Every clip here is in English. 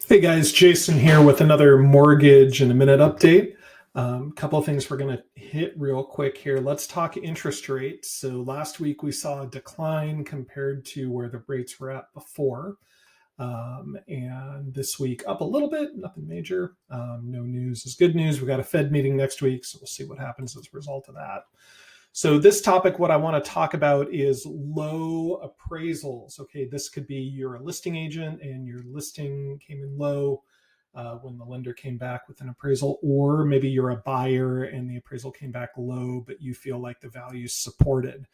Hey guys, Jason here with another Mortgage in a Minute update. Couple of things we're going to hit real quick here. Let's talk interest rates. So last week we saw a decline compared to where the rates were at before. And this week up a little bit, nothing major. No news is good news. We got a Fed meeting next week, so we'll see what happens as a result of that. So this topic, what I want to talk about is low appraisals. Okay, this could be you're a listing agent and your listing came in low when the lender came back with an appraisal, or maybe you're a buyer and the appraisal came back low, but you feel like the value is supported.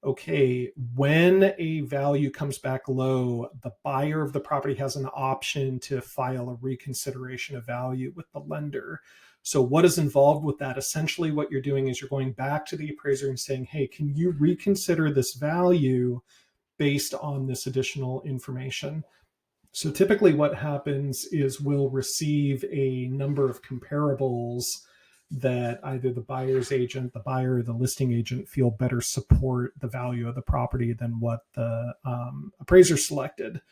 Okay, when a value comes back low, the buyer of the property has an option to file a reconsideration of value with the lender. So what is involved with that? Essentially, what you're doing is you're going back to the appraiser and saying, hey, can you reconsider this value based on this additional information? So typically what happens is we'll receive a number of comparables that either the buyer's agent, the buyer, or the listing agent feel better support the value of the property than what the appraiser selected.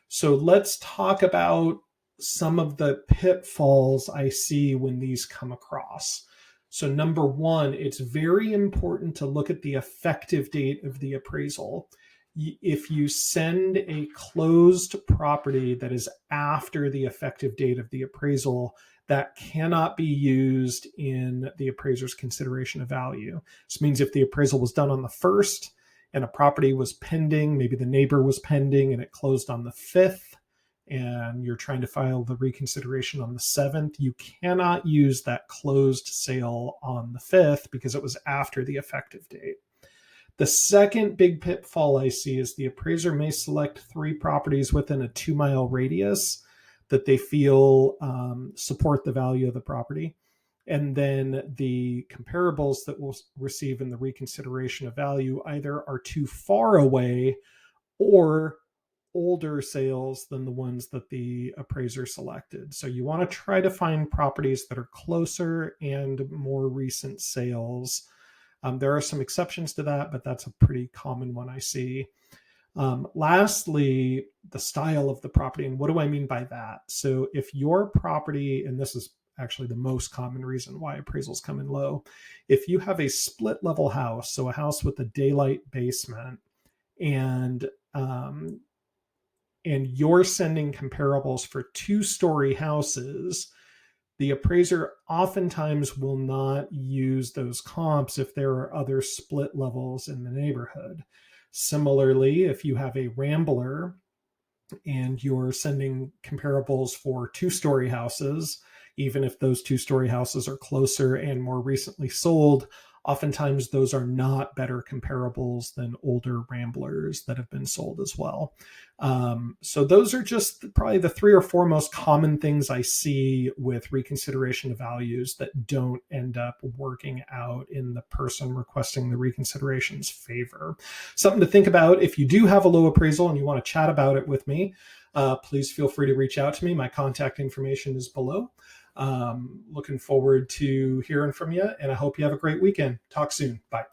So let's talk about some of the pitfalls I see when these come across. So number one, it's very important to look at the effective date of the appraisal. If you send a closed property that is after the effective date of the appraisal, that cannot be used in the appraiser's consideration of value. This means if the appraisal was done on the 1st and a property was pending, maybe the neighbor was pending and it closed on the 5th, and you're trying to file the reconsideration on the 7th, you cannot use that closed sale on the 5th because it was after the effective date. The second big pitfall I see is the appraiser may select 3 properties within a 2-mile radius that they feel support the value of the property. And then the comparables that we'll receive in the reconsideration of value either are too far away or older sales than the ones that the appraiser selected. So you want to try to find properties that are closer and more recent sales. There are some exceptions to that, but that's a pretty common one I see. Lastly, the style of the property. And what do I mean by that? So if your property, and this is actually the most common reason why appraisals come in low, if you have a split level house, so a house with a daylight basement, and you're sending comparables for 2-story houses, the appraiser oftentimes will not use those comps if there are other split levels in the neighborhood. Similarly, if you have a rambler and you're sending comparables for 2-story houses, even if those 2-story houses are closer and more recently sold, oftentimes those are not better comparables than older ramblers that have been sold as well. So those are just probably the 3 or 4 most common things I see with reconsideration of values that don't end up working out in the person requesting the reconsideration's favor. Something to think about. If you do have a low appraisal and you want to chat about it with me, please feel free to reach out to me. My contact information is below. Looking forward to hearing from you, and I hope you have a great weekend. Talk soon. Bye.